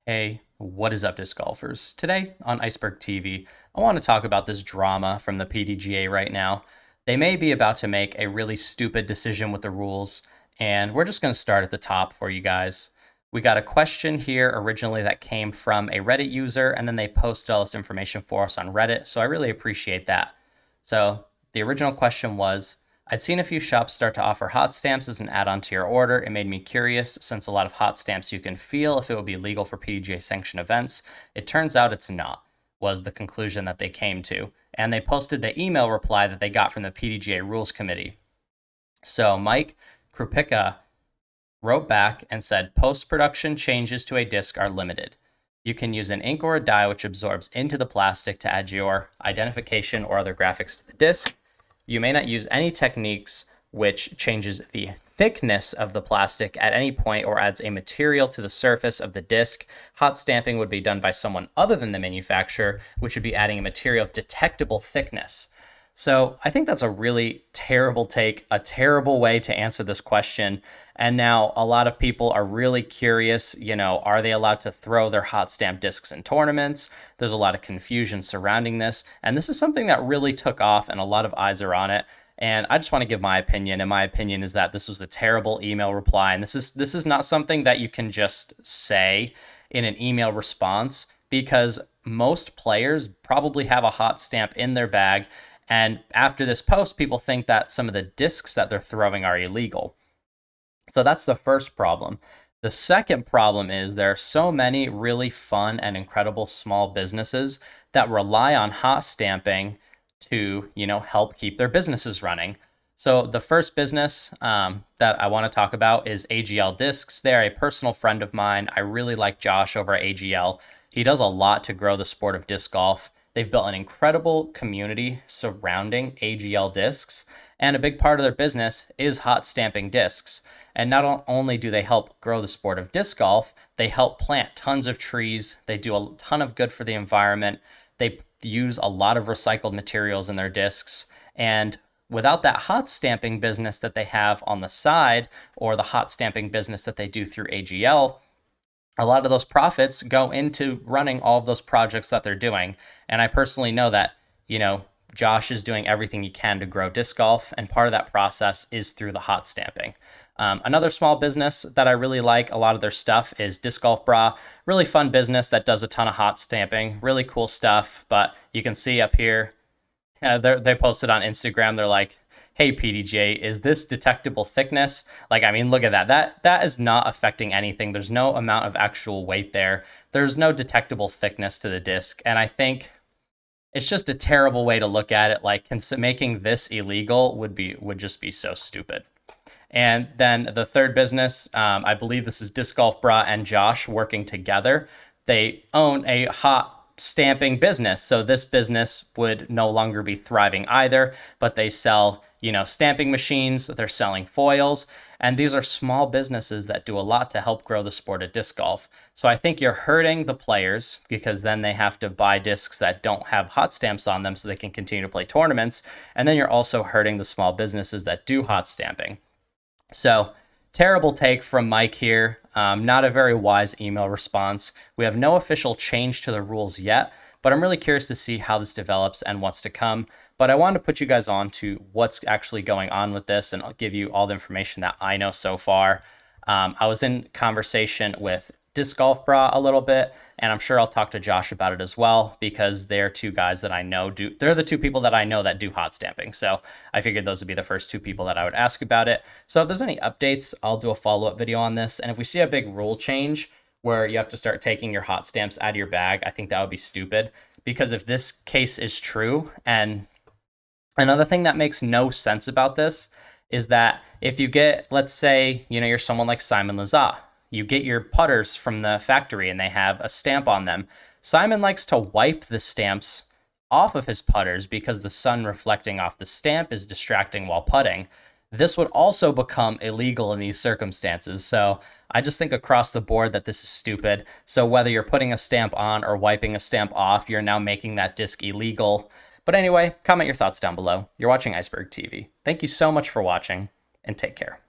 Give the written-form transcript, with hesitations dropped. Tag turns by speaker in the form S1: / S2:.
S1: Hey, what is up, disc golfers? Today on Iceberg TV, I want to talk about this drama from the PDGA right now. They may be about to make a really stupid decision with the rules, and we're just going to start at the top for you guys. We got a question here originally that came from a Reddit user, and then they posted all this information for us on Reddit, so I really appreciate that. So the original question was, I'd seen a few shops start to offer hot stamps as an add-on to your order. It made me curious, since a lot of hot stamps you can feel if it would be legal for PDGA sanctioned events. It turns out it's not, was the conclusion that they came to. And they posted the email reply that they got from the PDGA Rules Committee. So Mike Krupika wrote back and said, post-production changes to a disc are limited. You can use an ink or a dye which absorbs into the plastic to add your identification or other graphics to the disc. You may not use any techniques which changes the thickness of the plastic at any point or adds a material to the surface of the disc. Hot stamping would be done by someone other than the manufacturer, which would be adding a material of detectable thickness. So I think that's a really terrible take, a terrible way to answer this question. And now a lot of people are really curious, are they allowed to throw their hot stamp discs in tournaments? There's a lot of confusion surrounding this. And this is something that really took off and a lot of eyes are on it. And I just want to give my opinion. And my opinion is that this was a terrible email reply. And this is not something that you can just say in an email response, because most players probably have a hot stamp in their bag. And after this post, people think that some of the discs that they're throwing are illegal. So that's the first problem. The second problem is there are so many really fun and incredible small businesses that rely on hot stamping to, help keep their businesses running. So the first business that I want to talk about is AGL Discs. They're a personal friend of mine. I really like Josh over at AGL. He does a lot to grow the sport of disc golf. They've built an incredible community surrounding AGL discs, and a big part of their business is hot stamping discs. And not only do they help grow the sport of disc golf, they help plant tons of trees. They do a ton of good for the environment. They use a lot of recycled materials in their discs. And without that hot stamping business that they have on the side, or the hot stamping business that they do through AGL, a lot of those profits go into running all of those projects that they're doing. And I personally know that, Josh is doing everything he can to grow disc golf, and part of that process is through the hot stamping. Another small business that I really like a lot of their stuff is Disc Golf Bra. Really fun business that does a ton of hot stamping, really cool stuff. But you can see up here, they posted on Instagram, they're like, hey, PDGA, is this detectable thickness? Look at that. That is not affecting anything. There's no amount of actual weight there. There's no detectable thickness to the disc. And I think it's just a terrible way to look at it. Making this illegal would just be so stupid. And then the third business, I believe this is Disc Golf Bra and Josh working together. They own a hot stamping business. So this business would no longer be thriving either, but they sell, stamping machines, they're selling foils, and these are small businesses that do a lot to help grow the sport of disc golf. So I think you're hurting the players, because then they have to buy discs that don't have hot stamps on them so they can continue to play tournaments. And then you're also hurting the small businesses that do hot stamping. So terrible take from Mike here. Not a very wise email response. We have no official change to the rules yet, but I'm really curious to see how this develops and what's to come. But I wanted to put you guys on to what's actually going on with this, and I'll give you all the information that I know so far. I was in conversation with Disc Golf Bra a little bit, and I'm sure I'll talk to Josh about it as well, because they're two guys that I know they're the two people that I know that do hot stamping. So I figured those would be the first two people that I would ask about it. So if there's any updates, I'll do a follow-up video on this. And if we see a big rule change where you have to start taking your hot stamps out of your bag, I think that would be stupid, because if this case is true, and another thing that makes no sense about this is that if you get, let's say, you're someone like Simon Lizotte, you get your putters from the factory and they have a stamp on them. Simon likes to wipe the stamps off of his putters because the sun reflecting off the stamp is distracting while putting. This would also become illegal in these circumstances. So I just think across the board that this is stupid. So whether you're putting a stamp on or wiping a stamp off, you're now making that disc illegal. But anyway, comment your thoughts down below. You're watching Iceberg TV. Thank you so much for watching, and take care.